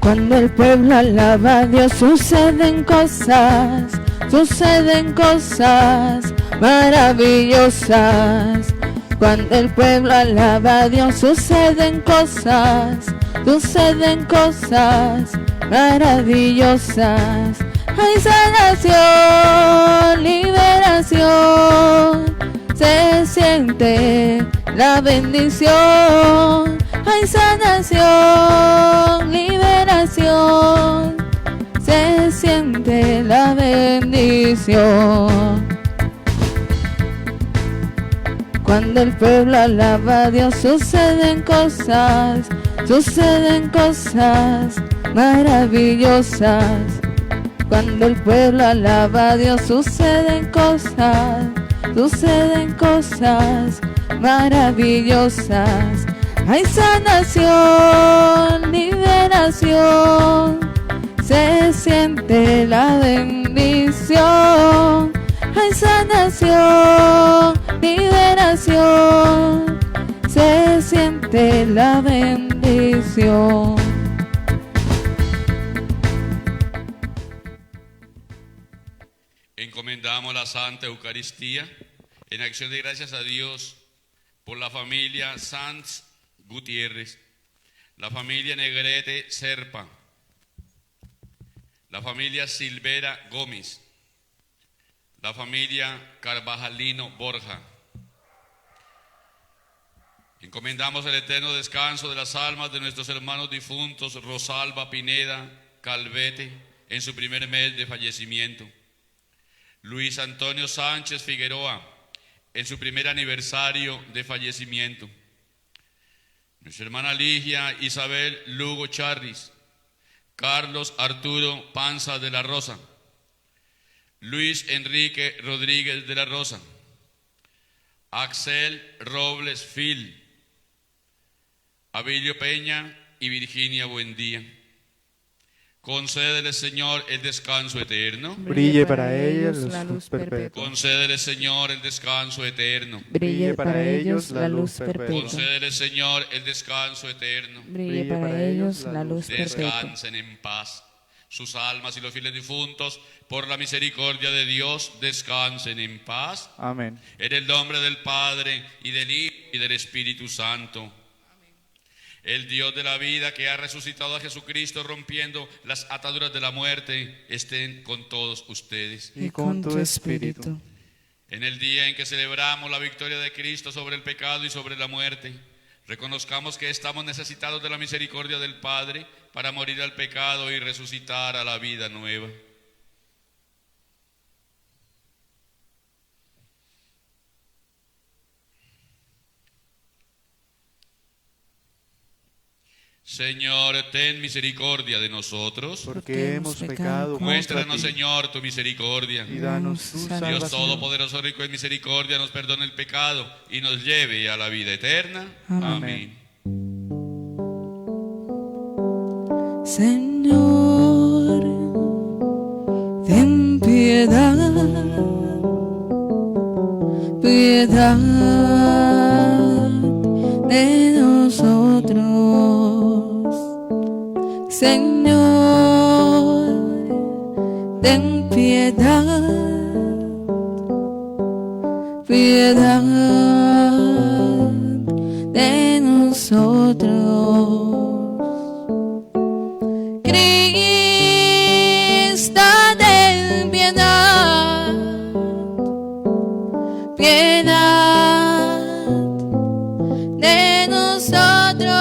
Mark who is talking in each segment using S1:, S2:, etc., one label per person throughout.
S1: Cuando el pueblo alaba a Dios suceden cosas maravillosas. Cuando el pueblo alaba a Dios suceden cosas maravillosas. Hay sanación, liberación, se siente la bendición. Hay sanación, liberación, se siente la bendición. Cuando el pueblo alaba a Dios suceden cosas maravillosas. Cuando el pueblo alaba a Dios suceden cosas maravillosas. Hay sanación, liberación, se siente la bendición. Hay sanación, liberación, se siente la bendición.
S2: Encomendamos la Santa Eucaristía en acción de gracias a Dios por la familia Sanz Gutiérrez, la familia Negrete Serpa, la familia Silvera Gómez, la familia Carvajalino Borja. Encomendamos el eterno descanso de las almas de nuestros hermanos difuntos Rosalba Pineda Calvete en su primer mes de fallecimiento, Luis Antonio Sánchez Figueroa en su primer aniversario de fallecimiento, nuestra hermana Ligia Isabel Lugo Charris, Carlos Arturo Panza de la Rosa, Luis Enrique Rodríguez de la Rosa, Axel Robles Fil, Abilio Peña y Virginia Buendía. Concédele, Señor, el descanso eterno.
S3: Brille para ellos la luz perpetua.
S2: Concédele, Señor, el descanso eterno.
S3: Brille para ellos la luz perpetua.
S2: Concédele, Señor, el descanso eterno.
S1: Brille para ellos la luz perpetua.
S2: Descansen en paz. Sus almas y los fieles difuntos, por la misericordia de Dios, descansen en paz.
S3: Amén.
S2: En el nombre del Padre, y del Hijo, y del Espíritu Santo. El Dios de la vida, que ha resucitado a Jesucristo rompiendo las ataduras de la muerte, estén con todos ustedes.
S1: Y con tu espíritu.
S2: En el día en que celebramos la victoria de Cristo sobre el pecado y sobre la muerte, reconozcamos que estamos necesitados de la misericordia del Padre para morir al pecado y resucitar a la vida nueva. Señor, ten misericordia de nosotros,
S3: porque hemos pecado contra
S2: muéstranos,
S3: ti.
S2: Señor, tu misericordia.
S3: Y danos tu salvación.
S2: Dios Todopoderoso, rico en misericordia, nos perdone el pecado y nos lleve a la vida eterna. Amén.
S1: Señor, ten piedad, piedad de nosotros. Señor, ten piedad, piedad de nosotros. Cristo, ten piedad, piedad de nosotros.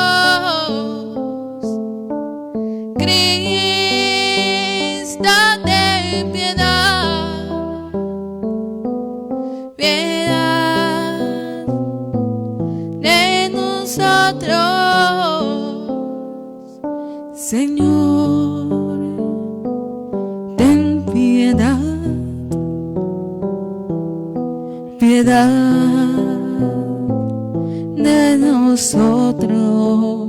S1: Cristo, ten piedad, piedad de nosotros. Señor, ten piedad, piedad de nosotros.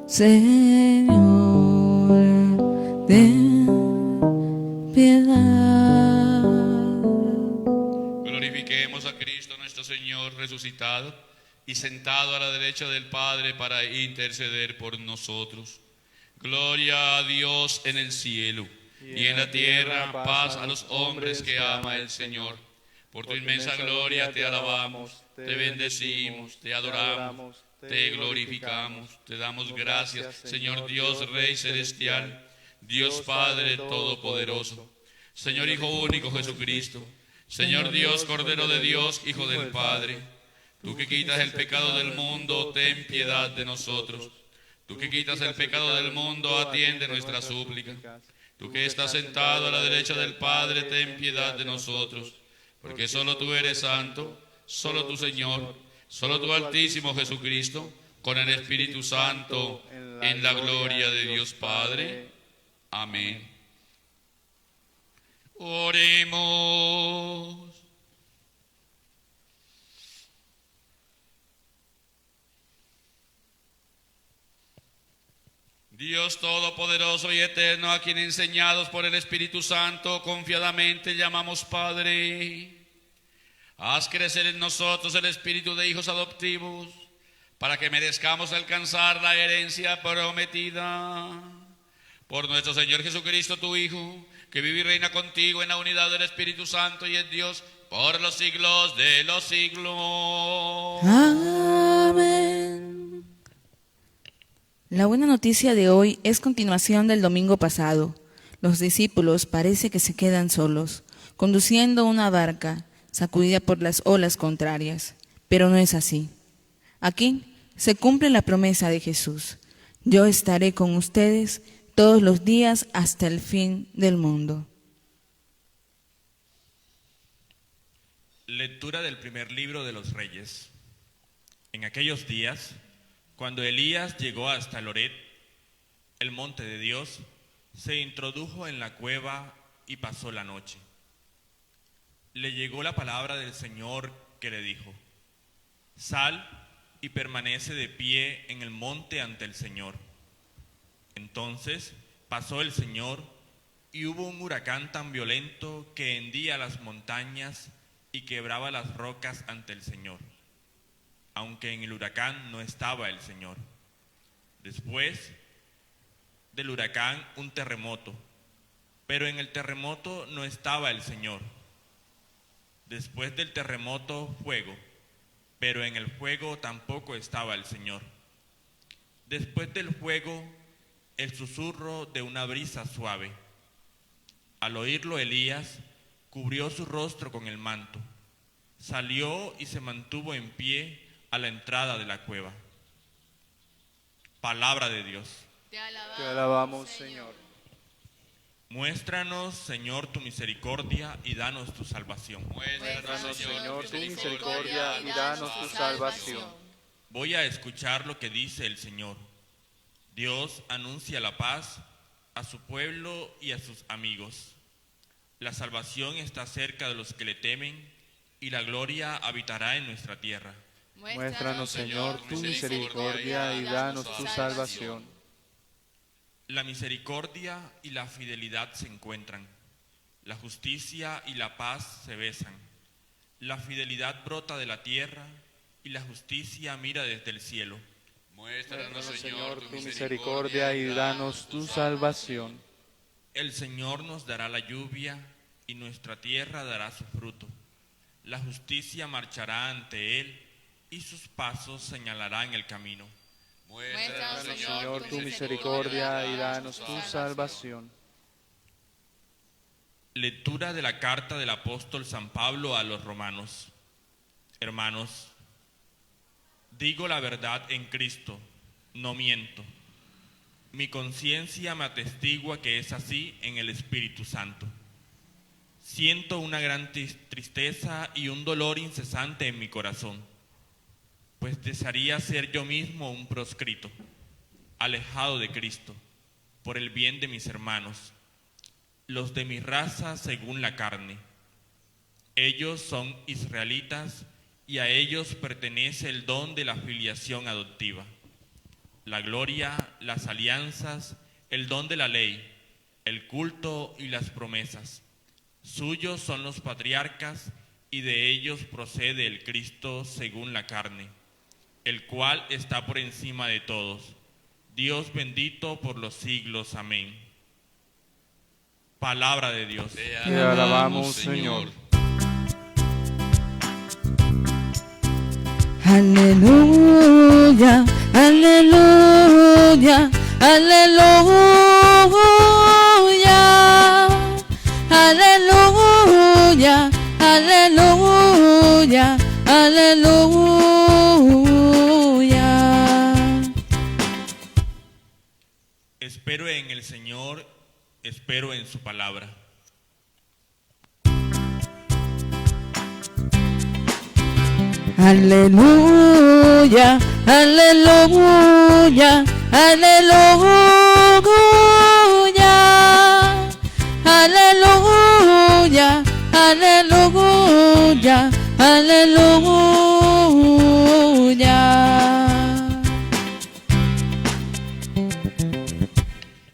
S1: Señor, ten piedad.
S2: Glorifiquemos a Cristo nuestro Señor resucitado y sentado a la derecha del Padre para interceder por nosotros. Gloria a Dios en el cielo, y en la tierra paz a los hombres que ama el Señor. Por tu inmensa gloria te alabamos, te bendecimos, te adoramos, te glorificamos, te damos gracias, Señor Dios, Rey celestial, Dios Padre todopoderoso, Señor Hijo único Jesucristo, Señor Dios, Cordero de Dios, Hijo del Padre. Tú que quitas el pecado del mundo, ten piedad de nosotros. Tú que quitas el pecado del mundo, atiende nuestra súplica. Tú que estás sentado a la derecha del Padre, ten piedad de nosotros. Porque solo tú eres santo, solo tú Señor, solo tú Altísimo Jesucristo, con el Espíritu Santo, en la gloria de Dios Padre. Amén. Oremos. Dios Todopoderoso y Eterno, a quien enseñados por el Espíritu Santo confiadamente llamamos Padre, haz crecer en nosotros el espíritu de hijos adoptivos, para que merezcamos alcanzar la herencia prometida. Por nuestro Señor Jesucristo, tu Hijo, que vive y reina contigo en la unidad del Espíritu Santo y es Dios por los siglos de los siglos.
S1: Amén. La buena noticia de hoy es continuación del domingo pasado. Los discípulos parece que se quedan solos, conduciendo una barca sacudida por las olas contrarias. Pero no es así. Aquí se cumple la promesa de Jesús. Yo estaré con ustedes todos los días hasta el fin del mundo.
S4: Lectura del primer libro de los Reyes. En aquellos días, cuando Elías llegó hasta Loret, el monte de Dios, se introdujo en la cueva y pasó la noche. Le llegó la palabra del Señor que le dijo: sal y permanece de pie en el monte ante el Señor. Entonces pasó el Señor y hubo un huracán tan violento que hendía las montañas y quebraba las rocas ante el Señor, aunque en el huracán no estaba el Señor. Después del huracán un terremoto, pero en el terremoto no estaba el Señor. Después del terremoto fuego, pero en el fuego tampoco estaba el Señor. Después del fuego el susurro de una brisa suave. Al oírlo Elías cubrió su rostro con el manto, salió y se mantuvo en pie a la entrada de la cueva. Palabra de Dios.
S3: Te alabamos, Señor.
S4: Muéstranos, Señor, tu misericordia y danos tu salvación.
S3: Muéstranos, Señor, tu misericordia y danos tu salvación.
S4: Voy a escuchar lo que dice el Señor. Dios anuncia la paz a su pueblo y a sus amigos. La salvación está cerca de los que le temen y la gloria habitará en nuestra tierra.
S3: Muéstranos, Señor, tu misericordia y danos tu salvación.
S4: La misericordia y la fidelidad se encuentran. La justicia y la paz se besan. La fidelidad brota de la tierra y la justicia mira desde el cielo.
S2: Muéstranos,
S3: Señor, tu misericordia y danos tu salvación.
S4: El Señor nos dará la lluvia y nuestra tierra dará su fruto. La justicia marchará ante él y sus pasos señalarán el camino.
S2: Muéstranos,
S3: Señor, tu misericordia y danos tu salvación.
S4: Lectura de la carta del apóstol San Pablo a los romanos. Hermanos, digo la verdad en Cristo, no miento. Mi conciencia me atestigua que es así en el Espíritu Santo. Siento una gran tristeza y un dolor incesante en mi corazón, pues desearía ser yo mismo un proscrito, alejado de Cristo, por el bien de mis hermanos, los de mi raza según la carne. Ellos son israelitas y a ellos pertenece el don de la filiación adoptiva, la gloria, las alianzas, el don de la ley, el culto y las promesas. Suyos son los patriarcas y de ellos procede el Cristo según la carne, el cual está por encima de todos, Dios bendito por los siglos. Amén. Palabra de Dios.
S2: Te
S3: alabamos, Señor.
S1: Aleluya, aleluya, aleluya, aleluya, aleluya, aleluya.
S4: Espero en el Señor, espero en su palabra.
S1: Aleluya, aleluya, aleluya, aleluya, aleluya, aleluya.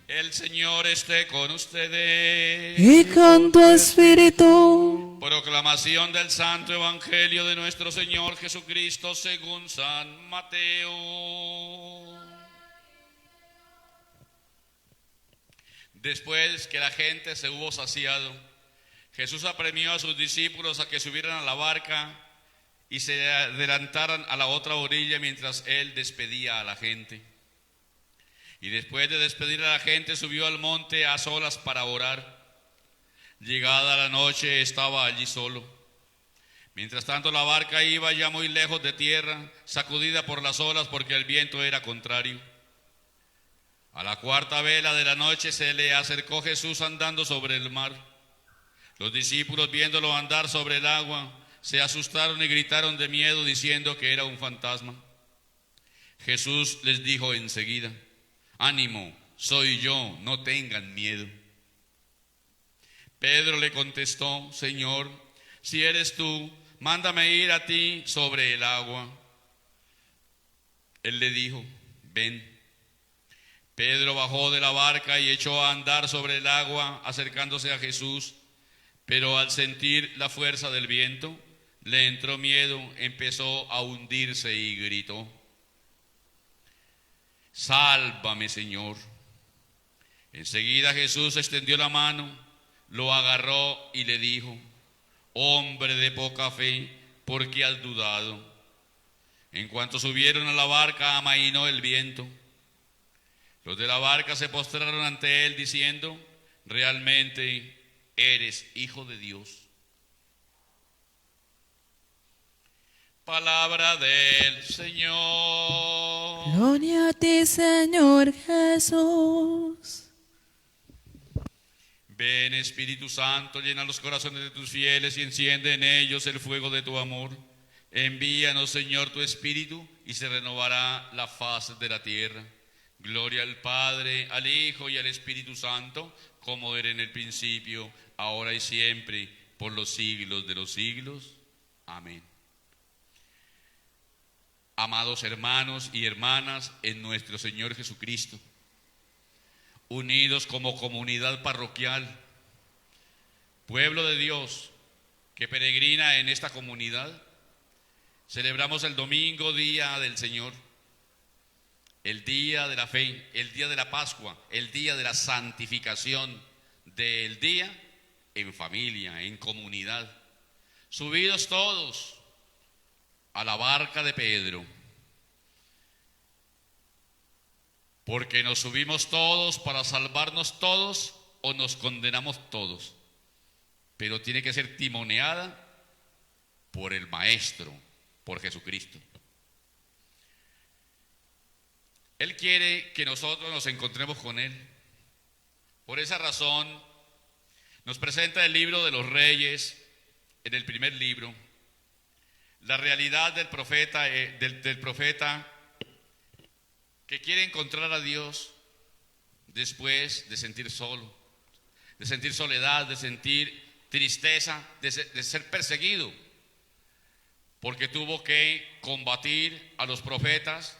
S2: El Señor esté con ustedes.
S1: Y con tu espíritu.
S2: Proclamación del Santo Evangelio de nuestro Señor Jesucristo según San Mateo. Después que la gente se hubo saciado, Jesús apremió a sus discípulos a que subieran a la barca y se adelantaran a la otra orilla mientras él despedía a la gente. Y después de despedir a la gente, subió al monte a solas para orar. Llegada la noche, estaba allí solo. Mientras tanto, la barca iba ya muy lejos de tierra, sacudida por las olas porque el viento era contrario. A la cuarta vela de la noche se le acercó Jesús andando sobre el mar. Los discípulos, viéndolo andar sobre el agua, se asustaron y gritaron de miedo, diciendo que era un fantasma. Jesús les dijo enseguida: «Ánimo, soy yo, no tengan miedo». Pedro le contestó: «Señor, si eres tú, mándame ir a ti sobre el agua». Él le dijo: «Ven». Pedro bajó de la barca y echó a andar sobre el agua, acercándose a Jesús, pero al sentir la fuerza del viento, le entró miedo, empezó a hundirse y gritó: «Sálvame, Señor». Enseguida Jesús extendió la mano, lo agarró y le dijo: «Hombre de poca fe, ¿por qué has dudado?». En cuanto subieron a la barca, amainó el viento. Los de la barca se postraron ante él diciendo: «Realmente eres Hijo de Dios». Palabra del Señor.
S1: Gloria a ti, Señor Jesús.
S2: Ven, Espíritu Santo, llena los corazones de tus fieles y enciende en ellos el fuego de tu amor. Envíanos, Señor, tu Espíritu, y se renovará la faz de la tierra. Gloria al Padre, al Hijo y al Espíritu Santo, como era en el principio, ahora y siempre, por los siglos de los siglos. Amén. Amados hermanos y hermanas en nuestro Señor Jesucristo, unidos como comunidad parroquial, pueblo de Dios que peregrina en esta comunidad, celebramos el domingo, día del Señor, el día de la fe, el día de la Pascua, el día de la santificación, del día en familia, en comunidad, subidos todos a la barca de Pedro, porque nos subimos todos para salvarnos todos o nos condenamos todos, pero tiene que ser timoneada por el Maestro, por Jesucristo. Él quiere que nosotros nos encontremos con Él. Por esa razón nos presenta el libro de los Reyes, en el primer libro, la realidad del profeta, del profeta que quiere encontrar a Dios después de sentir solo, de sentir soledad, de sentir tristeza, de ser perseguido, porque tuvo que combatir a los profetas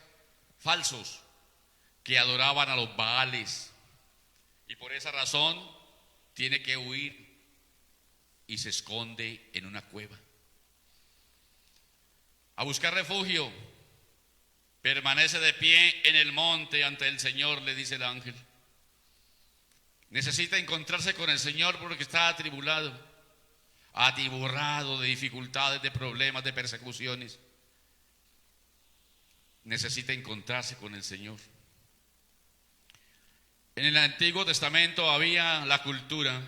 S2: falsos que adoraban a los Baales, y por esa razón tiene que huir y se esconde en una cueva a buscar refugio Permanece de pie en el monte ante el Señor, le dice el ángel. Necesita encontrarse con el Señor porque está atribulado, atiborrado de dificultades, de problemas, de persecuciones. Necesita encontrarse con el Señor. En el Antiguo Testamento había la cultura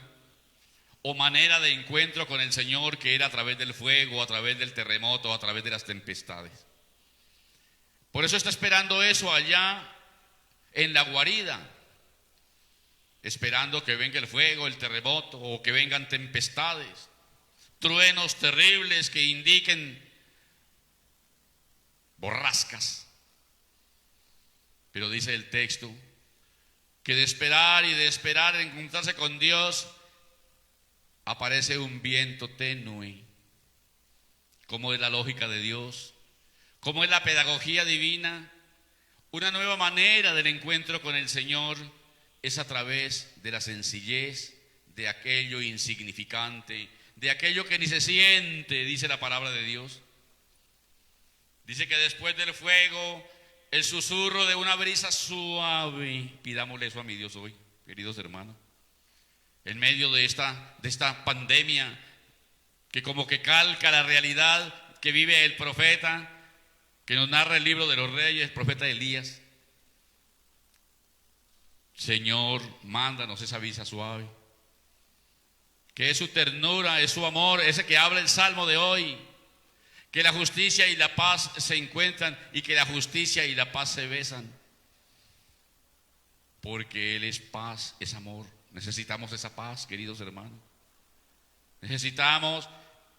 S2: o manera de encuentro con el Señor que era a través del fuego, a través del terremoto, a través de las tempestades. Por eso está esperando eso allá en la guarida, esperando que venga el fuego, el terremoto, o que vengan tempestades, truenos terribles que indiquen borrascas. Pero dice el texto que de esperar y de esperar en encontrarse con Dios, aparece un viento tenue. ¿Cómo es la lógica de Dios? ¿Cómo es la pedagogía divina? Una nueva manera del encuentro con el Señor es a través de la sencillez, de aquello insignificante, de aquello que ni se siente, dice la palabra de Dios. Dice que después del fuego, el susurro de una brisa suave. Pidámosle eso a mi Dios hoy, queridos hermanos. En medio de esta pandemia que como que calca la realidad que vive el profeta, que nos narra el libro de los reyes, el profeta Elías. Señor, mándanos esa brisa suave, que es su ternura, es su amor, ese que habla el Salmo de hoy, que la justicia y la paz se encuentran y que la justicia y la paz se besan, porque Él es paz, es amor. Necesitamos esa paz, queridos hermanos. Necesitamos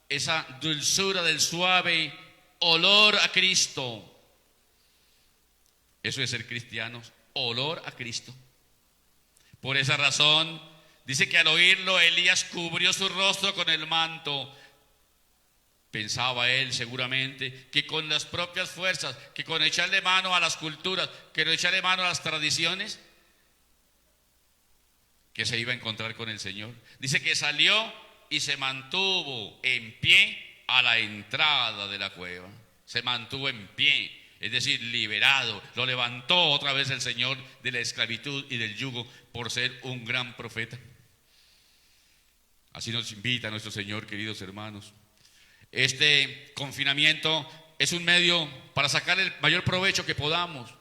S2: esa dulzura del suave olor a Cristo. Eso es ser cristianos, olor a Cristo. Por esa razón, dice que al oírlo, Elías cubrió su rostro con el manto. Pensaba él seguramente que con las propias fuerzas, que con echarle mano a las culturas, que con echarle mano a las tradiciones, que se iba a encontrar con el Señor. Dice que salió y se mantuvo en pie a la entrada de la cueva. Se mantuvo en pie, es decir, liberado. Lo levantó otra vez el Señor de la esclavitud y del yugo por ser un gran profeta. Así nos invita nuestro Señor, queridos hermanos. Este confinamiento es un medio para sacar el mayor provecho que podamos.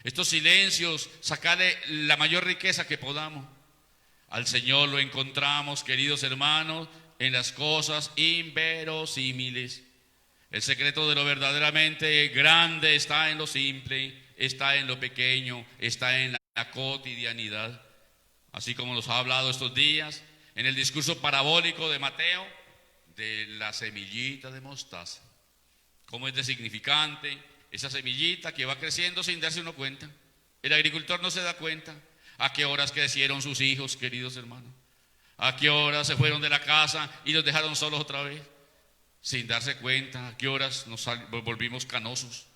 S2: Estos silencios, sacarle la mayor riqueza que podamos. Al Señor lo encontramos, queridos hermanos, en las cosas inverosímiles. El secreto de lo verdaderamente grande está en lo simple, está en lo pequeño, está en la cotidianidad. Así como nos ha hablado estos días en el discurso parabólico de Mateo, de la semillita de mostaza. Cómo es de significante esa semillita que va creciendo sin darse uno cuenta. El agricultor no se da cuenta. ¿A qué horas crecieron sus hijos, queridos hermanos? ¿A qué horas se fueron de la casa y los dejaron solos otra vez? Sin darse cuenta. ¿A qué horas nos volvimos canosos?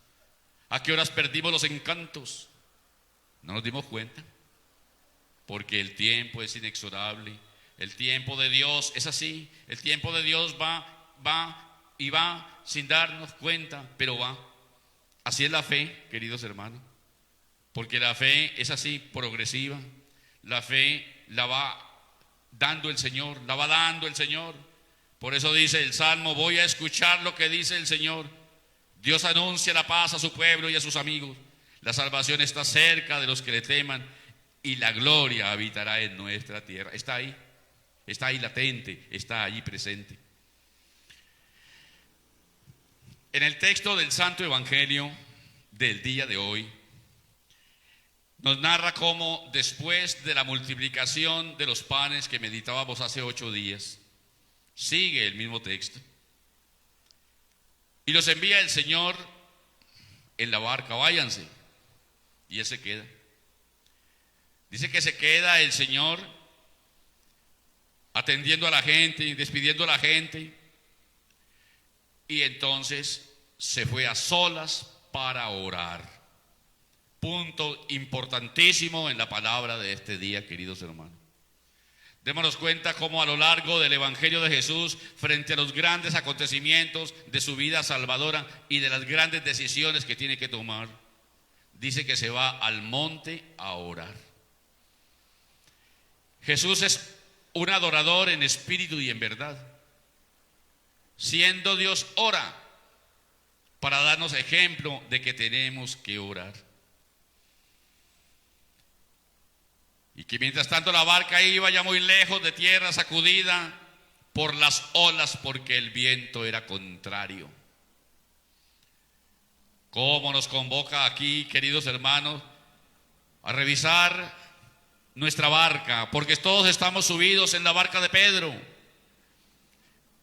S2: ¿A qué horas perdimos los encantos? No nos dimos cuenta. Porque el tiempo es inexorable. El tiempo de Dios es así. El tiempo de Dios va y va sin darnos cuenta, pero va. Así es la fe, queridos hermanos. Porque la fe es así, progresiva. La fe la va dando el Señor, la va dando el Señor. Por eso dice el Salmo, voy a escuchar lo que dice el Señor. Dios anuncia la paz a su pueblo y a sus amigos. La salvación está cerca de los que le teman y la gloria habitará en nuestra tierra. Está ahí latente, está allí presente. En el texto del Santo Evangelio del día de hoy, nos narra cómo después de la multiplicación de los panes que meditábamos hace 8 días, sigue el mismo texto. Y los envía el Señor en la barca, váyanse. Y Él se queda. Dice que se queda el Señor atendiendo a la gente, despidiendo a la gente. Y entonces se fue a solas para orar. Punto importantísimo en la palabra de este día, queridos hermanos. Démonos cuenta cómo a lo largo del Evangelio de Jesús, frente a los grandes acontecimientos de su vida salvadora y de las grandes decisiones que tiene que tomar, dice que se va al monte a orar. Jesús es un adorador en espíritu y en verdad. Siendo Dios, ora para darnos ejemplo de que tenemos que orar. Y que mientras tanto la barca iba ya muy lejos de tierra, sacudida por las olas, porque el viento era contrario. ¿Cómo nos convoca aquí, queridos hermanos, a revisar nuestra barca? Porque todos estamos subidos en la barca de Pedro.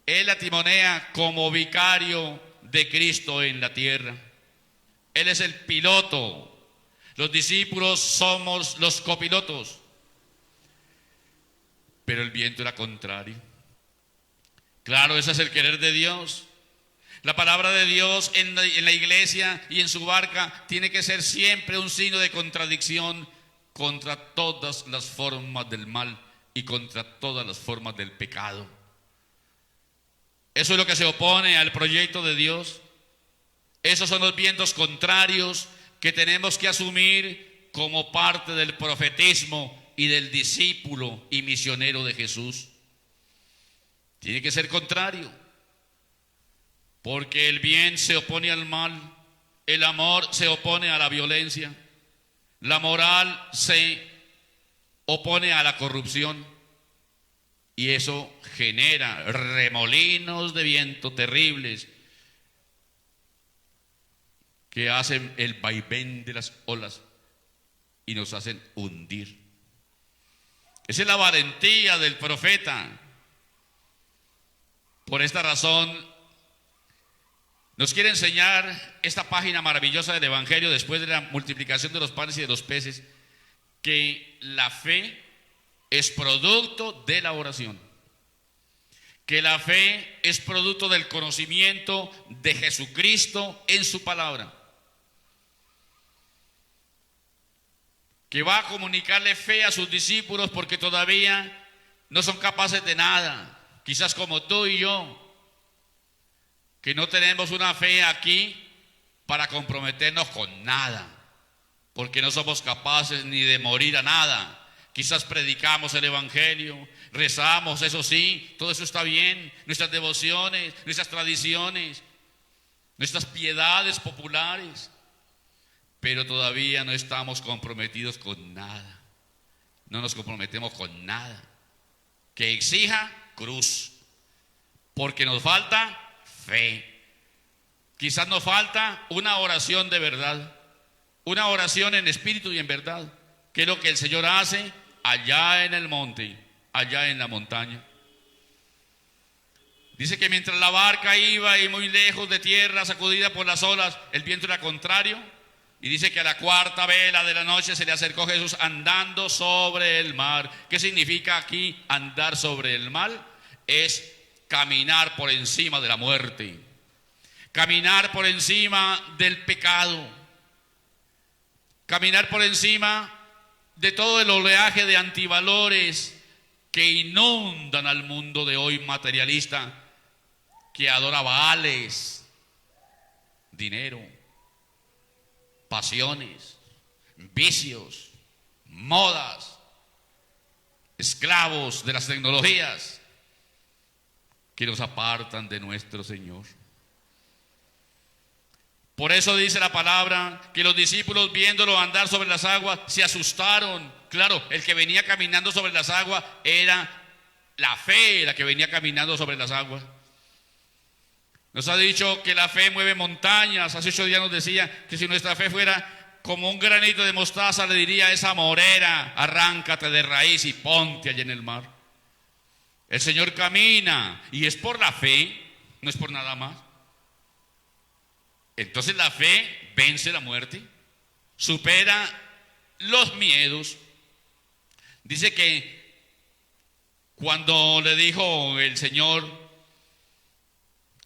S2: Él la timonea como vicario de Cristo en la tierra. Él es el piloto. Los discípulos somos los copilotos. Pero el viento era contrario. Claro, ese es el querer de Dios. La palabra de Dios en la iglesia y en su barca tiene que ser siempre un signo de contradicción contra todas las formas del mal y contra todas las formas del pecado. Eso es lo que se opone al proyecto de Dios. Esos son los vientos contrarios que tenemos que asumir como parte del profetismo y del discípulo y misionero de Jesús. Tiene que ser contrario, porque el bien se opone al mal, el amor se opone a la violencia, la moral se opone a la corrupción, y eso genera remolinos de viento terribles que hacen el vaivén de las olas y nos hacen hundir. Esa es la valentía del profeta. Por esta razón, nos quiere enseñar esta página maravillosa del Evangelio, después de la multiplicación de los panes y de los peces, que la fe es producto de la oración, que la fe es producto del conocimiento de Jesucristo en su palabra, que va a comunicarle fe a sus discípulos porque todavía no son capaces de nada, quizás como tú y yo, que no tenemos una fe aquí para comprometernos con nada, porque no somos capaces ni de morir a nada. Quizás predicamos el Evangelio, rezamos, eso sí, todo eso está bien, nuestras devociones, nuestras tradiciones, nuestras piedades populares, pero todavía no estamos comprometidos con nada. No nos comprometemos con nada que exija cruz, porque nos falta fe. Quizás nos falta una oración de verdad, una oración en espíritu y en verdad, que es lo que el Señor hace allá en el monte, allá en la montaña. Dice que mientras la barca iba y muy lejos de tierra, sacudida por las olas, el viento era contrario. Y dice que a la cuarta vela de la noche se le acercó Jesús andando sobre el mar. ¿Qué significa aquí andar sobre el mar? Es caminar por encima de la muerte, caminar por encima del pecado, caminar por encima de todo el oleaje de antivalores que inundan al mundo de hoy materialista, que adora Baales, dinero, pasiones, vicios, modas, esclavos de las tecnologías que nos apartan de nuestro Señor. Por eso dice la palabra que los discípulos, viéndolo andar sobre las aguas, se asustaron. Claro, el que venía caminando sobre las aguas era la fe, la que venía caminando sobre las aguas. Nos ha dicho que la fe mueve montañas. Hace 8 días nos decía que si nuestra fe fuera como un granito de mostaza, le diría a esa morera: arráncate de raíz y ponte allí en el mar. El Señor camina y es por la fe, no es por nada más. Entonces la fe vence la muerte, supera los miedos. Dice que cuando le dijo el Señor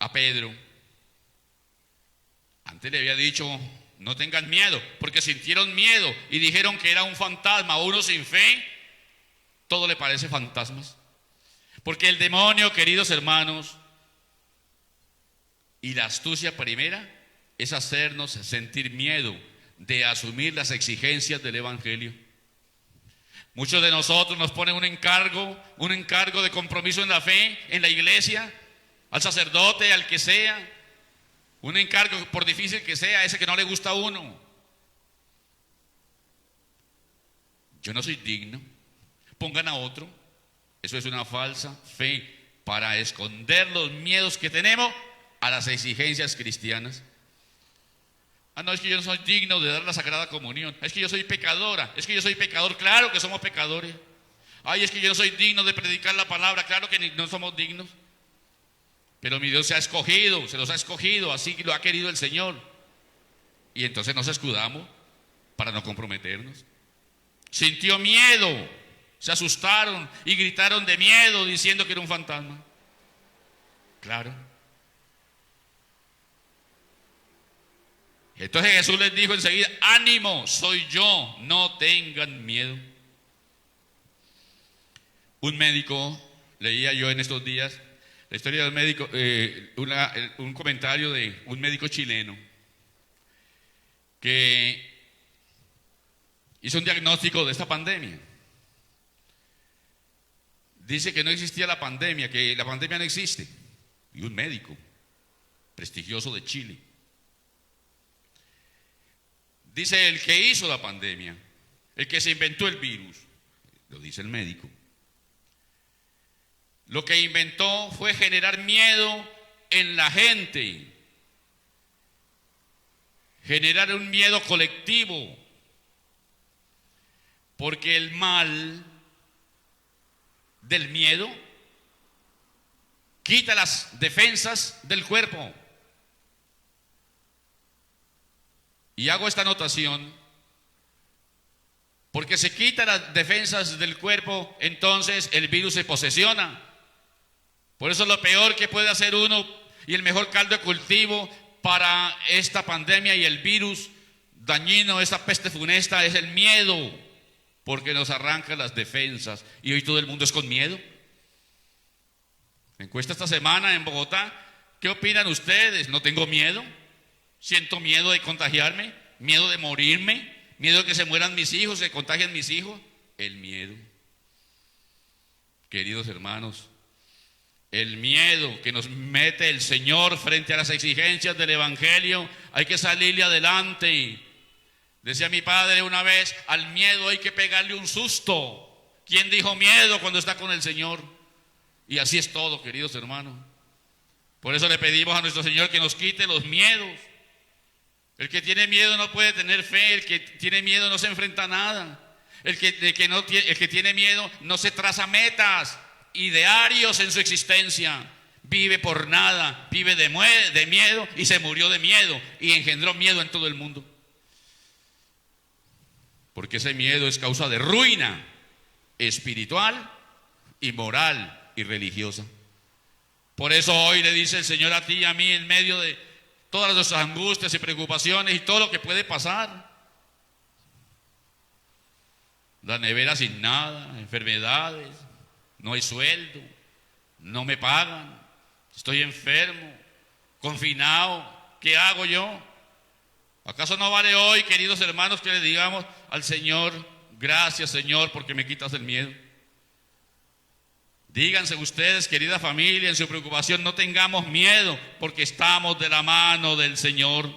S2: a Pedro, antes le había dicho: no tengan miedo, porque sintieron miedo y dijeron que era un fantasma. A uno sin fe todo le parece fantasmas, porque el demonio, queridos hermanos, y la astucia primera es hacernos sentir miedo de asumir las exigencias del Evangelio. Muchos de nosotros nos ponen un encargo de compromiso en la fe, en la iglesia, al sacerdote, al que sea, un encargo, por difícil que sea, ese que no le gusta a uno. Yo no soy digno, pongan a otro. Eso es una falsa fe para esconder los miedos que tenemos a las exigencias cristianas. No, es que yo no soy digno de dar la Sagrada Comunión. Es que yo soy pecadora. Es que yo soy pecador. Claro que somos pecadores. Ay, es que yo no soy digno de predicar la palabra. Claro que no somos dignos. Pero mi Dios se los ha escogido, así lo ha querido el Señor. Y entonces nos escudamos para no comprometernos. Sintió miedo, se asustaron y gritaron de miedo diciendo que era un fantasma. Claro. Entonces Jesús les dijo enseguida: ánimo, soy yo, no tengan miedo. Un médico, leía yo en estos días la historia del médico, un comentario de un médico chileno que hizo un diagnóstico de esta pandemia. Dice que no existía la pandemia, que la pandemia no existe. Y un médico prestigioso de Chile. Dice: el que hizo la pandemia, el que se inventó el virus, lo dice el médico, lo que inventó fue generar miedo en la gente, generar un miedo colectivo, porque el mal del miedo quita las defensas del cuerpo. Y hago esta anotación porque se quitan las defensas del cuerpo, entonces el virus se posesiona. Por eso lo peor que puede hacer uno y el mejor caldo de cultivo para esta pandemia y el virus dañino, esta peste funesta, es el miedo, porque nos arranca las defensas. Y hoy todo el mundo es con miedo. Encuesta esta semana en Bogotá: ¿qué opinan ustedes? No tengo miedo. Siento miedo de contagiarme, miedo de morirme, miedo de que se mueran mis hijos, se contagien mis hijos. El miedo. Queridos hermanos, el miedo que nos mete el Señor frente a las exigencias del Evangelio, hay que salirle adelante. Decía mi padre una vez: al miedo hay que pegarle un susto. ¿Quién dijo miedo cuando está con el Señor? Y así es todo, queridos hermanos. Por eso le pedimos a nuestro Señor que nos quite los miedos. El que tiene miedo no puede tener fe, el que tiene miedo no se enfrenta a nada. El que tiene miedo no se traza metas, idearios en su existencia. Vive por nada, vive de miedo y se murió de miedo y engendró miedo en todo el mundo. Porque ese miedo es causa de ruina espiritual y moral y religiosa. Por eso hoy le dice el Señor a ti y a mí, en medio de todas nuestras angustias y preocupaciones y todo lo que puede pasar: la nevera sin nada, enfermedades, no hay sueldo, no me pagan, estoy enfermo, confinado, ¿qué hago yo? ¿Acaso no vale hoy, queridos hermanos, que le digamos al Señor: gracias, Señor, porque me quitas el miedo? Díganse ustedes, querida familia, en su preocupación: no tengamos miedo, porque estamos de la mano del Señor.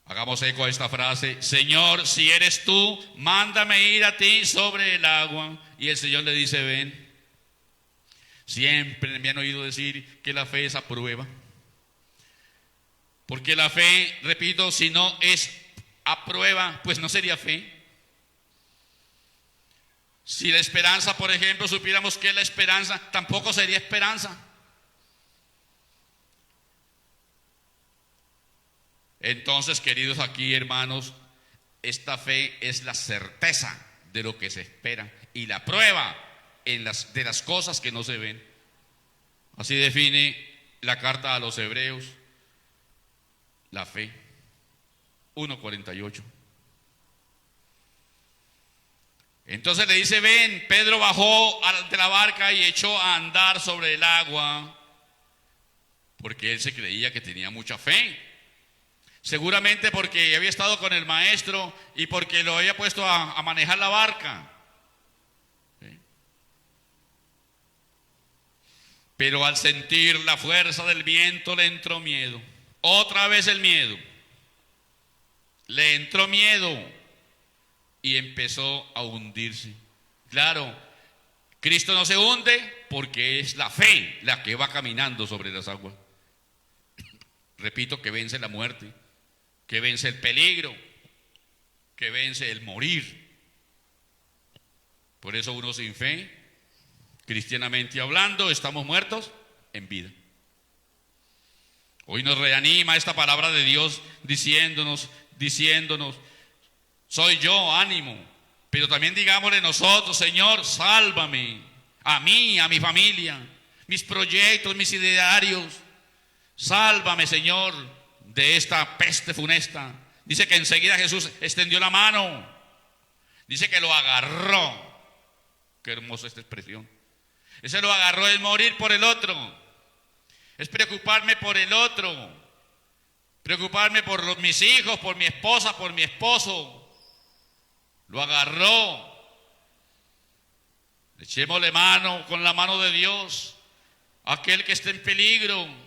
S2: Hagamos eco a esta frase: Señor, si eres tú, mándame ir a ti sobre el agua. Y el Señor le dice: ven. Siempre me han oído decir que la fe es a prueba. Porque la fe, repito, si no es a prueba, pues no sería fe. Si la esperanza, por ejemplo, supiéramos que es la esperanza, tampoco sería esperanza. Entonces, queridos aquí hermanos, esta fe es la certeza de lo que se espera y la prueba de las cosas que no se ven. Así define la carta a los Hebreos la fe. 1:48. Entonces le dice: ven. Pedro bajó de la barca y echó a andar sobre el agua, porque él se creía que tenía mucha fe. Seguramente porque había estado con el maestro y porque lo había puesto a manejar la barca. ¿Sí? Pero al sentir la fuerza del viento le entró miedo. Otra vez el miedo. Le entró miedo y empezó a hundirse. Claro, Cristo no se hunde porque es la fe la que va caminando sobre las aguas. Repito, que vence la muerte, que vence el peligro, que vence el morir. Por eso uno sin fe, cristianamente hablando, estamos muertos en vida. Hoy nos reanima esta palabra de Dios diciéndonos, soy yo, ánimo. Pero también digámosle nosotros, Señor, sálvame, a mí, a mi familia, mis proyectos, mis idearios. Sálvame, Señor, de esta peste funesta. Dice que enseguida Jesús extendió la mano. Dice que lo agarró. Qué hermosa esta expresión. Ese lo agarró, es morir por el otro. Es preocuparme por el otro. Preocuparme por mis hijos, por mi esposa, por mi esposo. Lo agarró. Echémosle mano con la mano de Dios a aquel que esté en peligro.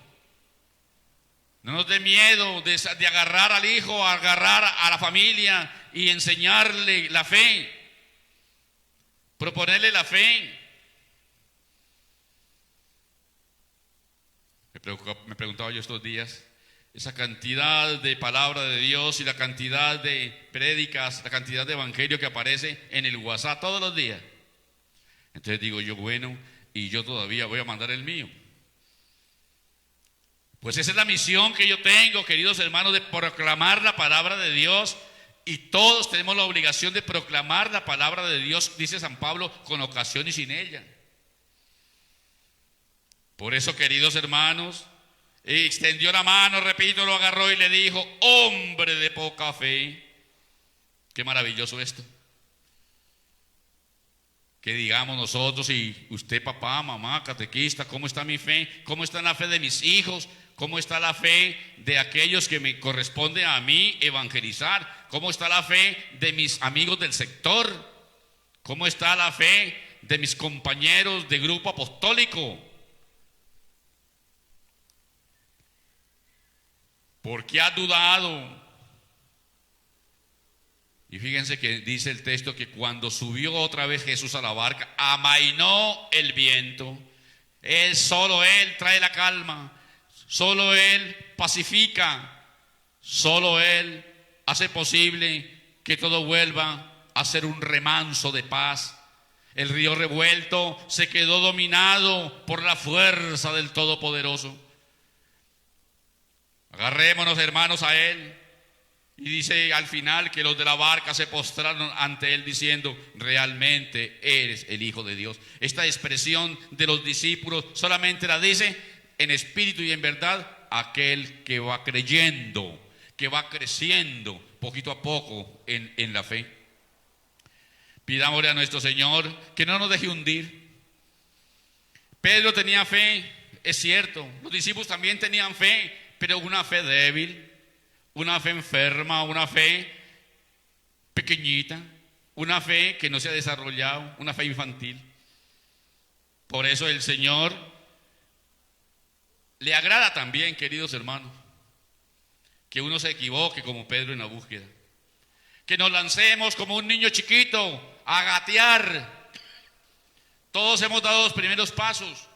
S2: No nos dé miedo de agarrar al hijo, agarrar a la familia y enseñarle la fe. Proponerle la fe. Me preguntaba yo estos días, esa cantidad de palabra de Dios y la cantidad de prédicas, la cantidad de evangelio que aparece en el WhatsApp todos los días. Entonces digo yo, bueno, y yo todavía voy a mandar el mío. Pues esa es la misión que yo tengo, queridos hermanos, de proclamar la palabra de Dios. Y todos tenemos la obligación de proclamar la palabra de Dios, dice San Pablo, con ocasión y sin ella. Por eso, queridos hermanos, extendió la mano, repito, lo agarró y le dijo, hombre de poca fe. Qué maravilloso esto. Que digamos nosotros, y usted, papá, mamá, catequista, ¿cómo está mi fe? ¿Cómo está la fe de mis hijos? ¿Cómo está la fe de aquellos que me corresponde a mí evangelizar? ¿Cómo está la fe de mis amigos del sector? ¿Cómo está la fe de mis compañeros de grupo apostólico? ¿Por qué ha dudado? Y fíjense que dice el texto que cuando subió otra vez Jesús a la barca, amainó el viento. Solo Él trae la calma. Solo Él pacifica, solo Él hace posible que todo vuelva a ser un remanso de paz. El río revuelto se quedó dominado por la fuerza del Todopoderoso. Agarrémonos, hermanos, a Él. Y dice al final que los de la barca se postraron ante Él diciendo, realmente eres el Hijo de Dios. Esta expresión de los discípulos solamente la dice en espíritu y en verdad aquel que va creyendo, que va creciendo poquito a poco en la fe. Pidámosle a nuestro Señor que no nos deje hundir. Pedro tenía fe, es cierto, los discípulos también tenían fe, pero una fe débil, una fe enferma, una fe pequeñita, una fe que no se ha desarrollado, una fe infantil. Por eso el Señor le agrada también, queridos hermanos, que uno se equivoque como Pedro en la búsqueda. Que nos lancemos como un niño chiquito a gatear. Todos hemos dado los primeros pasos.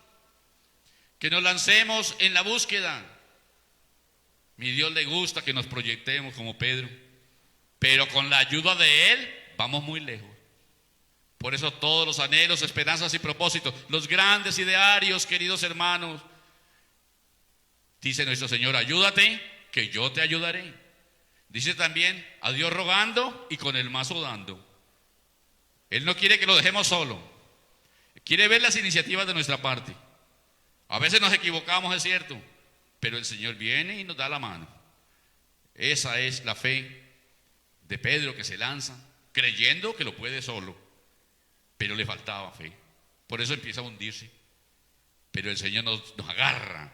S2: Que nos lancemos en la búsqueda. Mi Dios le gusta que nos proyectemos como Pedro, pero con la ayuda de Él vamos muy lejos. Por eso todos los anhelos, esperanzas y propósitos, los grandes idearios, queridos hermanos, dice nuestro Señor, ayúdate, que yo te ayudaré. Dice también, a Dios rogando y con el mazo dando. Él no quiere que lo dejemos solo. Quiere ver las iniciativas de nuestra parte. A veces nos equivocamos, es cierto, pero el Señor viene y nos da la mano. Esa es la fe de Pedro, que se lanza, creyendo que lo puede solo, pero le faltaba fe. Por eso empieza a hundirse. Pero el Señor nos agarra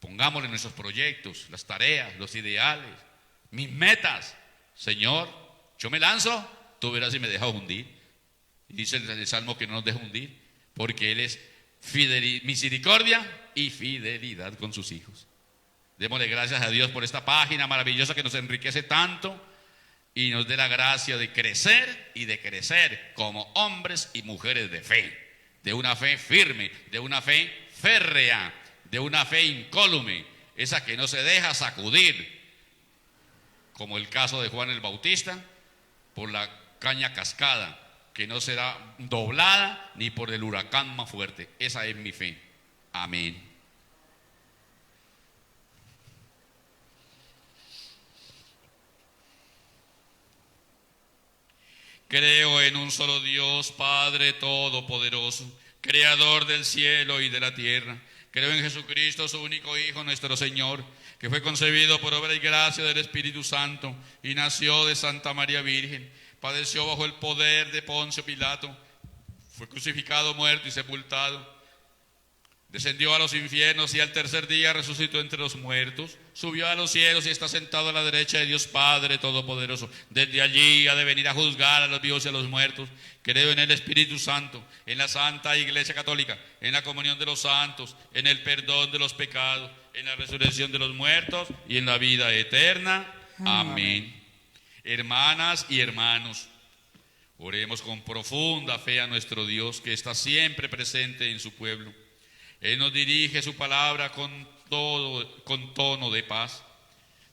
S2: pongámosle nuestros proyectos, las tareas, los ideales, mis metas. Señor, yo me lanzo, tú verás si me dejas hundir. Y dice el Salmo que no nos deja hundir, porque Él es misericordia y fidelidad con sus hijos. Démosle gracias a Dios por esta página maravillosa que nos enriquece tanto y nos dé la gracia de crecer y de crecer como hombres y mujeres de fe, de una fe firme, de una fe férrea, de una fe incólume, esa que no se deja sacudir, como el caso de Juan el Bautista, por la caña cascada, que no será doblada ni por el huracán más fuerte. Esa es mi fe. Amén. Creo en un solo Dios, Padre Todopoderoso, Creador del cielo y de la tierra. Creo en Jesucristo, su único Hijo, nuestro Señor, que fue concebido por obra y gracia del Espíritu Santo y nació de Santa María Virgen. Padeció bajo el poder de Poncio Pilato, fue crucificado, muerto y sepultado. Descendió a los infiernos y al tercer día resucitó entre los muertos. Subió a los cielos y está sentado a la derecha de Dios Padre Todopoderoso. Desde allí ha de venir a juzgar a los vivos y a los muertos. Creo en el Espíritu Santo, en la Santa Iglesia Católica, en la comunión de los santos, en el perdón de los pecados, en la resurrección de los muertos y en la vida eterna. Amén. Hermanas y hermanos, oremos con profunda fe a nuestro Dios, que está siempre presente en su pueblo. Él nos dirige su palabra con tono de paz.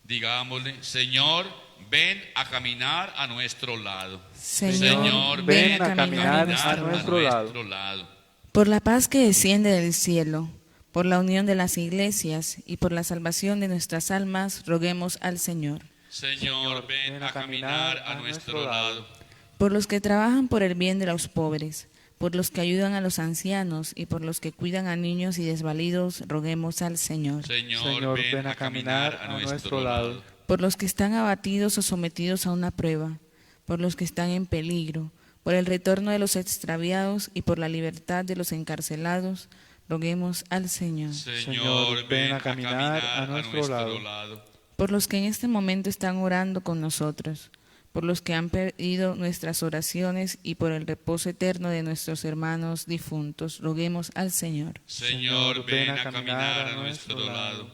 S2: Digámosle: Señor, ven a caminar a nuestro lado.
S1: Señor, ven a caminar a nuestro
S2: lado.
S1: Por la paz que desciende del cielo, por la unión de las iglesias y por la salvación de nuestras almas, roguemos al Señor.
S2: Señor, ven a caminar a nuestro lado.
S1: Por los que trabajan por el bien de los pobres, por los que ayudan a los ancianos y por los que cuidan a niños y desvalidos, roguemos al Señor.
S2: Señor, ven a caminar a nuestro lado.
S1: Por los que están abatidos o sometidos a una prueba, por los que están en peligro, por el retorno de los extraviados y por la libertad de los encarcelados, roguemos al Señor.
S2: Señor, ven a caminar a nuestro lado.
S1: Por los que en este momento están orando con nosotros, por los que han pedido nuestras oraciones y por el reposo eterno de nuestros hermanos difuntos, roguemos al Señor.
S2: Señor, ven a caminar a nuestro lado.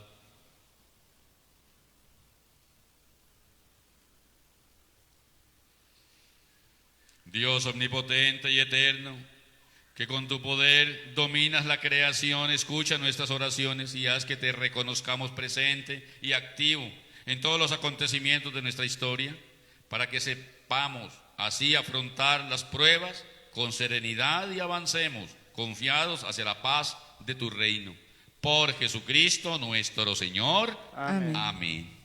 S2: Dios omnipotente y eterno, que con tu poder dominas la creación, escucha nuestras oraciones y haz que te reconozcamos presente y activo en todos los acontecimientos de nuestra historia, para que sepamos así afrontar las pruebas con serenidad y avancemos confiados hacia la paz de tu reino. Por Jesucristo nuestro Señor.
S1: Amén.
S2: Amén.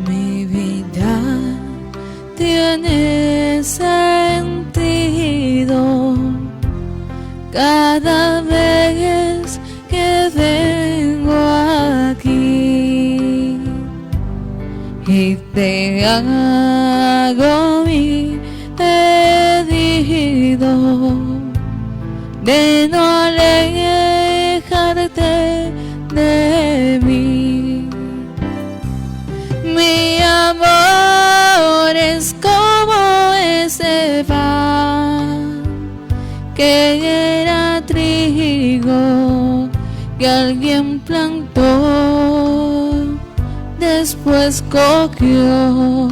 S1: Mi vida tiene sentido cada vez que vengo aquí y te hago mi pedido de no alejarte de mí. Mi amor es como ese pan que era trigo que alguien plantó, después cogió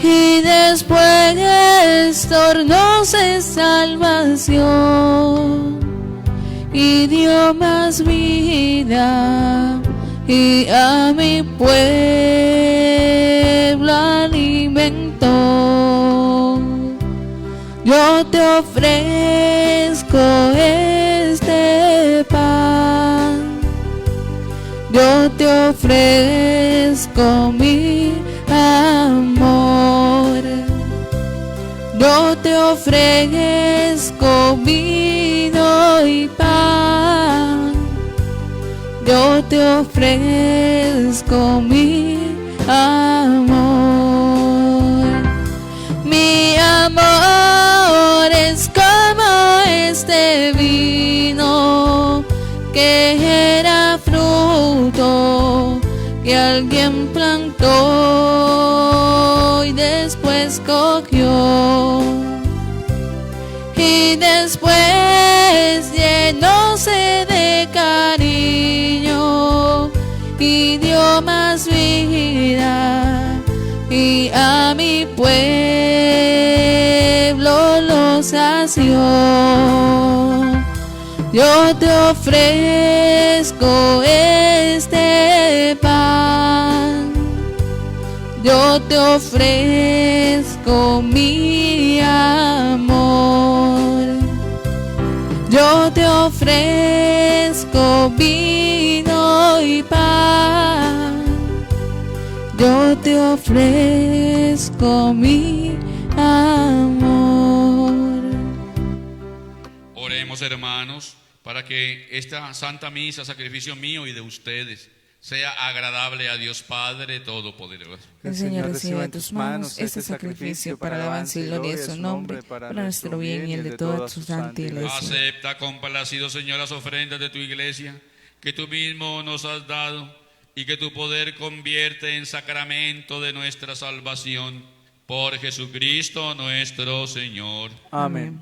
S1: y después tornóse salvación y dio más vida y a mi pueblo alimentó. Yo te ofrezco este pan, yo te ofrezco mi amor, Yo te ofrezco vino y pan. Yo te ofrezco mi amor. Mi amor es como este vino que era fruto que alguien plantó y después cogió, y después llenóse de cariño y dio más vida, y a mi pueblo lo sació. Yo te ofrezco este pan, yo te ofrezco mi amor. Yo te ofrezco vino y pan. Yo te ofrezco mi amor.
S2: Oremos, hermanos, para que esta santa misa, sacrificio mío y de ustedes, sea agradable a Dios Padre Todopoderoso.
S1: Que el Señor reciba en tus manos este sacrificio para alabanza y gloria de su nombre, para nuestro bien y el de toda su santa iglesia.
S2: Acepta complacido, Señor, las ofrendas de tu iglesia, que tú mismo nos has dado, y que tu poder convierte en sacramento de nuestra salvación. Por Jesucristo nuestro Señor.
S3: Amén.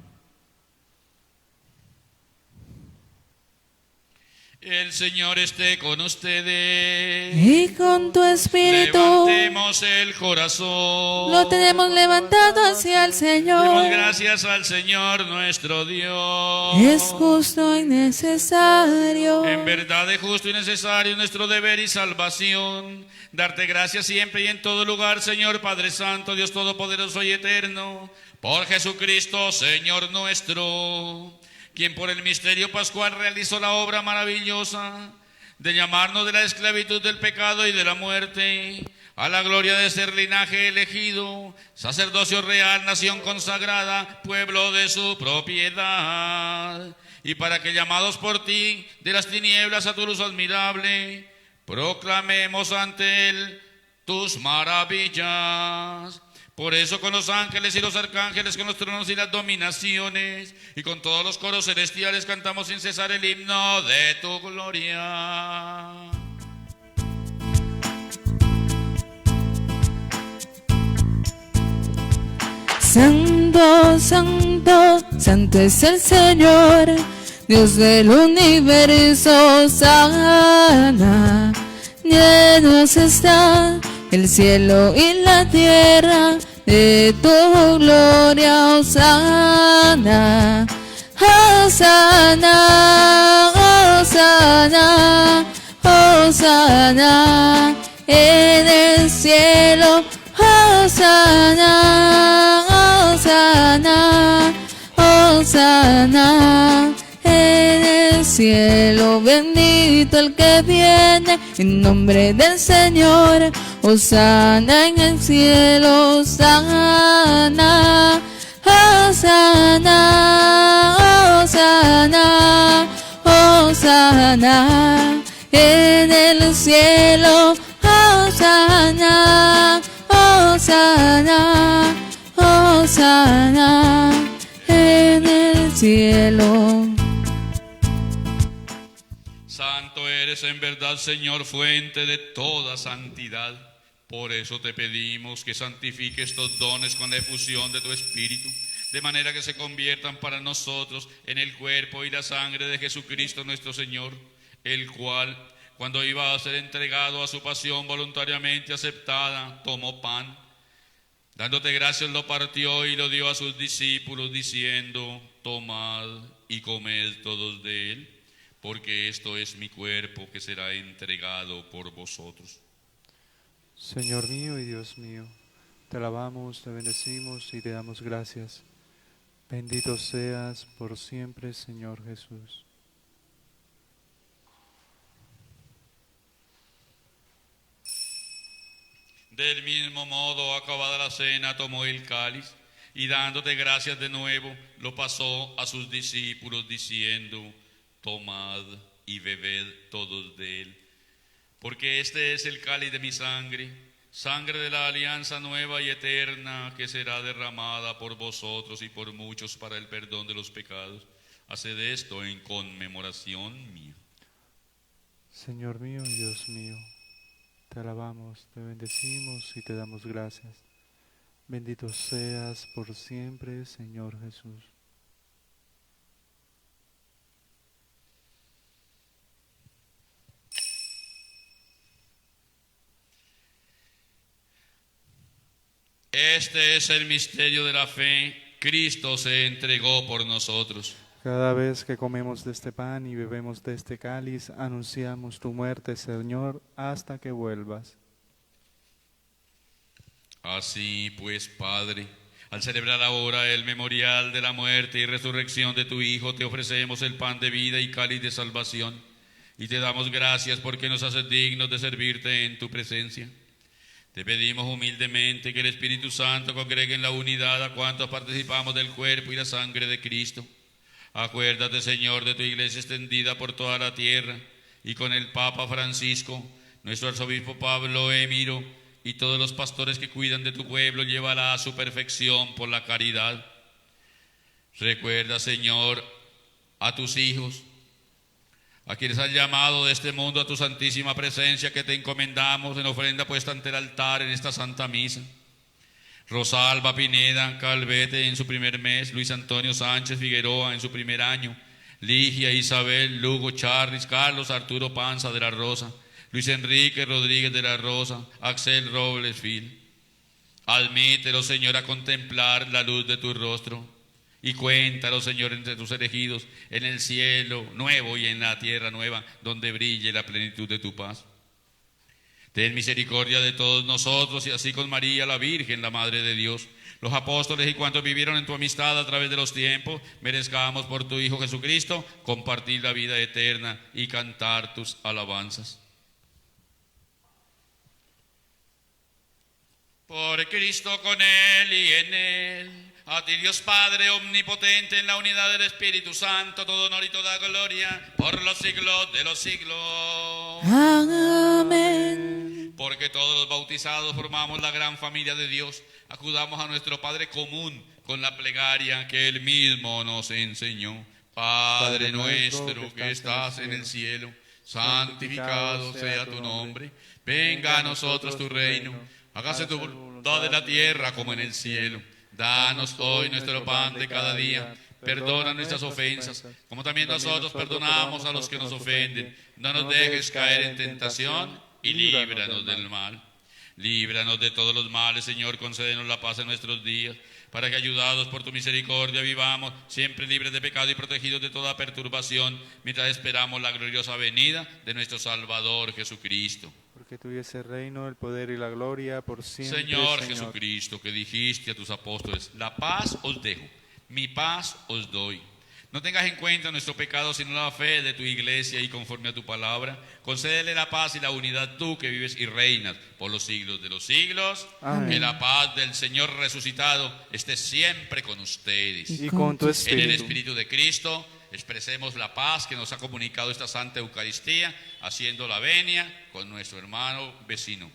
S2: El Señor esté con ustedes.
S1: Y con tu espíritu
S2: Levantemos el corazón.
S1: lo tenemos levantado hacia el
S2: Demos
S1: Señor.
S2: gracias al Señor nuestro Dios.
S1: Es justo y necesario.
S2: En verdad es justo y necesario nuestro deber y salvación, darte gracias siempre y en todo lugar, Señor Padre Santo, Dios Todopoderoso y Eterno, por Jesucristo, Señor nuestro, quien por el misterio pascual realizó la obra maravillosa de llamarnos de la esclavitud del pecado y de la muerte a la gloria de ser linaje elegido, sacerdocio real, nación consagrada, pueblo de su propiedad, y para que llamados por ti de las tinieblas a tu luz admirable, proclamemos ante él tus maravillas. Por eso con los ángeles y los arcángeles, con los tronos y las dominaciones, y con todos los coros celestiales cantamos sin cesar el himno de tu gloria.
S1: Santo, santo, santo es el Señor, Dios del universo, sana. Llenos está el cielo y la tierra de tu gloria, Hosana, Hosana, Hosana, Hosana, en el cielo, Hosana, Hosana, Hosana, en el cielo, bendito el que viene en nombre del Señor, Hosana en el cielo, Hosana, Hosana, Hosana, Hosana, en el cielo, Hosana, Hosana, Hosana, en el cielo.
S2: Santo eres en verdad, Señor, fuente de toda santidad. Por eso te pedimos que santifiques estos dones con la efusión de tu Espíritu, de manera que se conviertan para nosotros en el cuerpo y la sangre de Jesucristo nuestro Señor, el cual, cuando iba a ser entregado a su pasión voluntariamente aceptada, tomó pan. Dándote gracias lo partió y lo dio a sus discípulos, diciendo: tomad y comed todos de él, porque esto es mi cuerpo que será entregado por vosotros.
S3: Señor mío y Dios mío, te alabamos, te bendecimos y te damos gracias. Bendito seas por siempre, Señor Jesús.
S2: Del mismo modo, acabada la cena, tomó el cáliz y dándote gracias de nuevo, lo pasó a sus discípulos diciendo: tomad y bebed todos de él, porque este es el cáliz de mi sangre, sangre de la alianza nueva y eterna, que será derramada por vosotros y por muchos para el perdón de los pecados. Haced esto en conmemoración mía.
S3: Señor mío y Dios mío, te alabamos, te bendecimos y te damos gracias. Bendito seas por siempre, Señor Jesús.
S2: Este es el misterio de la fe. Cristo se entregó por nosotros.
S3: Cada vez que comemos de este pan y bebemos de este cáliz, anunciamos tu muerte, Señor, hasta que vuelvas.
S2: Así pues, Padre, al celebrar ahora el memorial de la muerte y resurrección de tu Hijo, te ofrecemos el pan de vida y cáliz de salvación, y te damos gracias porque nos haces dignos de servirte en tu presencia. Te pedimos humildemente que el Espíritu Santo congregue en la unidad a cuantos participamos del cuerpo y la sangre de Cristo. Acuérdate, Señor, de tu iglesia extendida por toda la tierra, y con el Papa Francisco, nuestro arzobispo Pablo Emiro, y todos los pastores que cuidan de tu pueblo, llévala a su perfección por la caridad. Recuerda, Señor, a tus hijos, a quienes has llamado de este mundo a tu santísima presencia, que te encomendamos en ofrenda puesta ante el altar en esta Santa Misa. Rosalba Pineda Calvete en su primer mes, Luis Antonio Sánchez Figueroa en su primer año, Ligia Isabel Lugo Charris, Carlos Arturo Panza de la Rosa, Luis Enrique Rodríguez de la Rosa, Axel Robles Fil. Admítelo, Señor, a contemplar la luz de tu rostro, y cuéntalo, Señor, entre tus elegidos, en el cielo nuevo y en la tierra nueva, donde brille la plenitud de tu paz. Ten misericordia de todos nosotros, y así con María, la Virgen, la Madre de Dios, los apóstoles y cuantos vivieron en tu amistad a través de los tiempos, merezcamos por tu Hijo Jesucristo compartir la vida eterna y cantar tus alabanzas. Por Cristo, con Él y en Él, a ti Dios Padre omnipotente, en la unidad del Espíritu Santo, todo honor y toda gloria, por los siglos de los siglos.
S1: Amén.
S2: Porque todos los bautizados formamos la gran familia de Dios, acudamos a nuestro Padre común con la plegaria que Él mismo nos enseñó. Padre nuestro que estás en el cielo, santificado sea tu nombre. Venga a nosotros tu reino. Hágase tu voluntad en la tierra como en el cielo. Danos hoy nuestro pan de cada día. Perdona nuestras ofensas, como también nosotros perdonamos a los que nos ofenden. No nos dejes caer en tentación y líbranos del mal. Líbranos de todos los males, Señor, concédenos la paz en nuestros días, para que, ayudados por tu misericordia, vivamos siempre libres de pecado y protegidos de toda perturbación, mientras esperamos la gloriosa venida de nuestro Salvador Jesucristo.
S3: Porque tuyo es el reino, el poder y la gloria por siempre,
S2: Señor Jesucristo, que dijiste a tus apóstoles: la paz os dejo, mi paz os doy. No tengas en cuenta nuestro pecado, sino la fe de tu iglesia, y conforme a tu palabra, concédele la paz y la unidad, tú que vives y reinas por los siglos de los siglos.
S3: Amén.
S2: Que la paz del Señor resucitado esté siempre con ustedes.
S3: Y con tu
S2: En
S3: espíritu.
S2: el Espíritu de Cristo expresemos la paz que nos ha comunicado esta Santa Eucaristía, haciendo la venia con nuestro hermano vecino.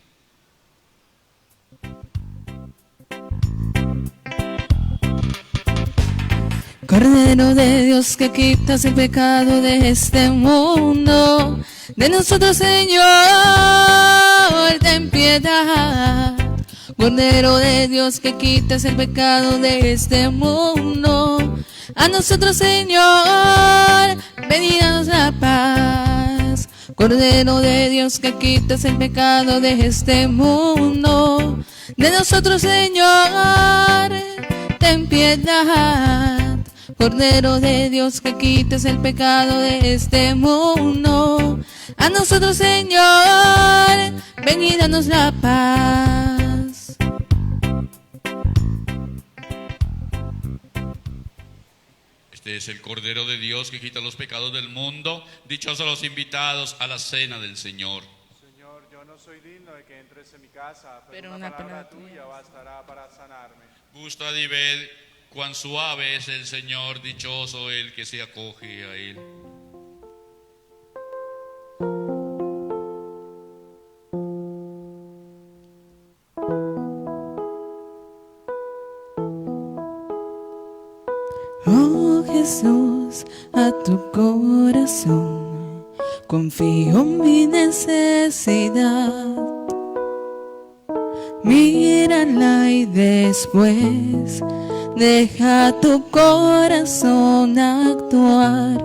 S1: Cordero de Dios, que quitas el pecado de este mundo, de nosotros, Señor, ten piedad. Cordero de Dios, que quitas el pecado de este mundo, a nosotros, Señor, ven y danos la paz. Cordero de Dios, que quitas el pecado de este mundo, de nosotros, Señor, ten piedad. Cordero de Dios, que quitas el pecado de este mundo, a nosotros, Señor, ven y danos la paz.
S2: Este es el Cordero de Dios que quita los pecados del mundo. Dichosos los invitados a la cena del Señor.
S3: Señor, yo no soy digno de que entres en mi casa,
S1: pero
S3: pero
S1: una
S3: una palabra
S1: palabra tuya
S3: tuya bastará para sanarme.
S2: Gustad y ved cuán suave es el Señor, dichoso el que se acoge a Él.
S1: Oh Jesús, a tu corazón confío mi necesidad. Mírala y después deja tu corazón actuar.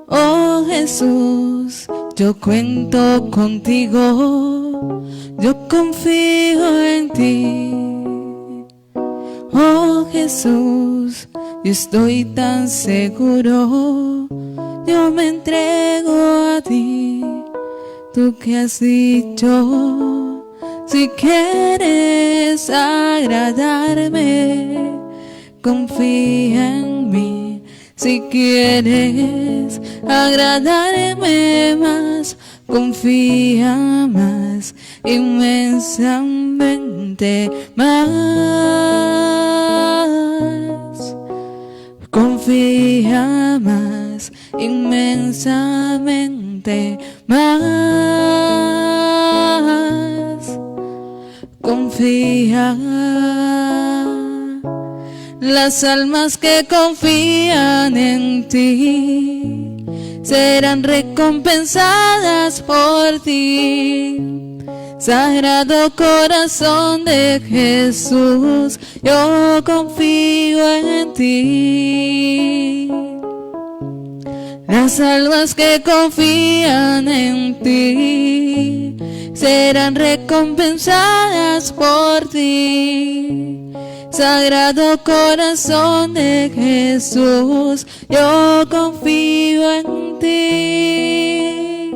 S1: Oh Jesús, yo cuento contigo, yo confío en ti. Oh Jesús, yo estoy tan seguro, yo me entrego a ti. Tú que has dicho, si quieres agradarme, confía en mí. Si quieres agradarme más, confía más, inmensamente más. Confía más, inmensamente más. Confía. Las almas que confían en ti serán recompensadas por ti. Sagrado corazón de Jesús, yo confío en ti. Las almas que confían en ti serán recompensadas por ti. Sagrado corazón de Jesús, yo confío en ti.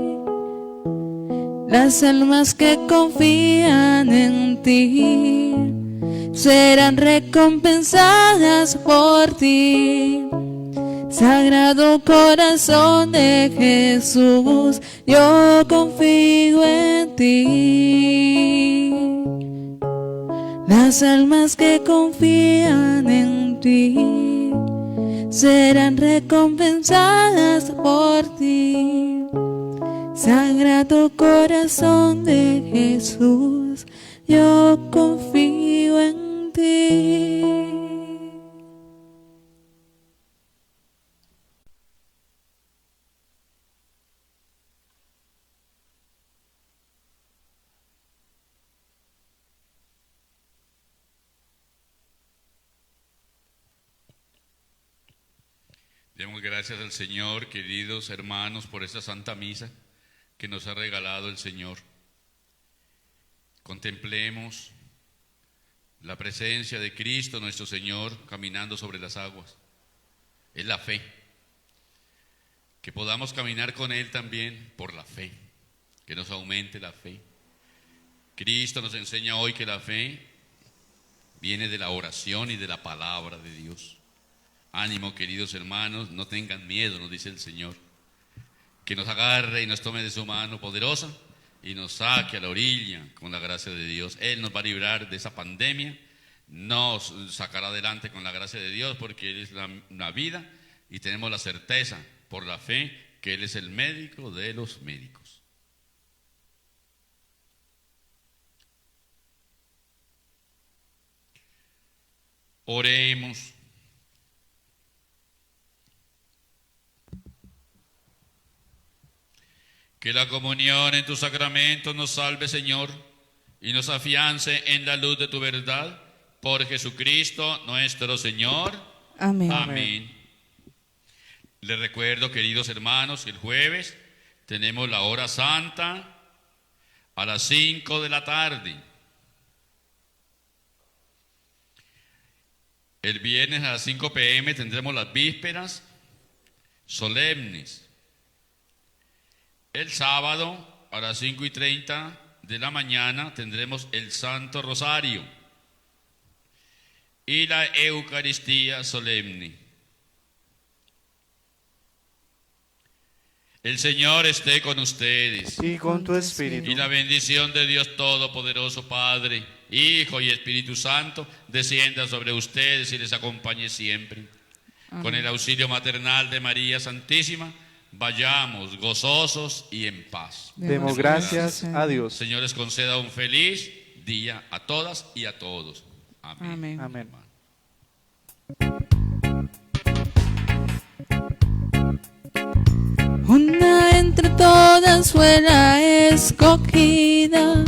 S1: Las almas que confían en ti serán recompensadas por ti. Sagrado corazón de Jesús, yo confío en ti. Las almas que confían en ti serán recompensadas por ti. Sagrado corazón de Jesús, yo confío en ti.
S2: Demos gracias al Señor, queridos hermanos, por esta Santa Misa que nos ha regalado el Señor. Contemplemos la presencia de Cristo nuestro Señor caminando sobre las aguas. Es la fe. Que podamos caminar con Él también por la fe, que nos aumente la fe. Cristo nos enseña hoy que la fe viene de la oración y de la palabra de Dios. Ánimo, queridos hermanos, no tengan miedo, nos dice el Señor. Que nos agarre y nos tome de su mano poderosa y nos saque a la orilla con la gracia de Dios. Él nos va a librar de esa pandemia, nos sacará adelante con la gracia de Dios, porque Él es la vida y tenemos la certeza por la fe que Él es el médico de los médicos. Oremos. Que la comunión en tus sacramentos nos salve, Señor, y nos afiance en la luz de tu verdad, por Jesucristo nuestro Señor.
S1: Amén.
S2: Amén. Les recuerdo, queridos hermanos, que el jueves tenemos la hora santa a las 5 de la tarde. El viernes a las 5 p.m. tendremos las vísperas solemnes. El sábado a las 5:30 de la mañana tendremos el Santo Rosario y la Eucaristía solemne. El Señor esté con ustedes.
S3: Y con tu espíritu.
S2: Y la bendición de Dios Todopoderoso, Padre, Hijo y Espíritu Santo, descienda sobre ustedes y les acompañe siempre.
S1: Amén.
S2: Con el auxilio maternal de María Santísima, vayamos gozosos y en paz.
S3: Demos gracias a Dios.
S2: Señor les conceda un feliz día a todas y a todos. Amén.
S1: Amén.
S3: Amén.
S1: Una entre todas fue la escogida,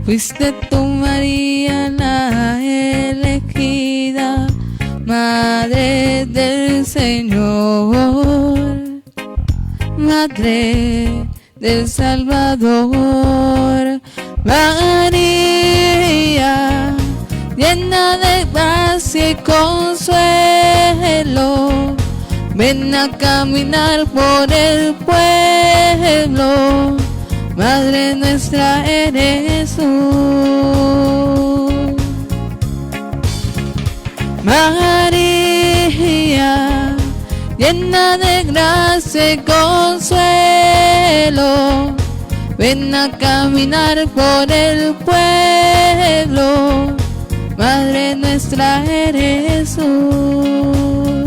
S1: fuiste tú, María, la elegida, Madre del Señor, Madre del Salvador. María, llena de gracia y consuelo, ven a caminar por el pueblo, Madre nuestra eres tú. María, llena de gracia y consuelo, ven a caminar por el pueblo, Madre nuestra eres tú.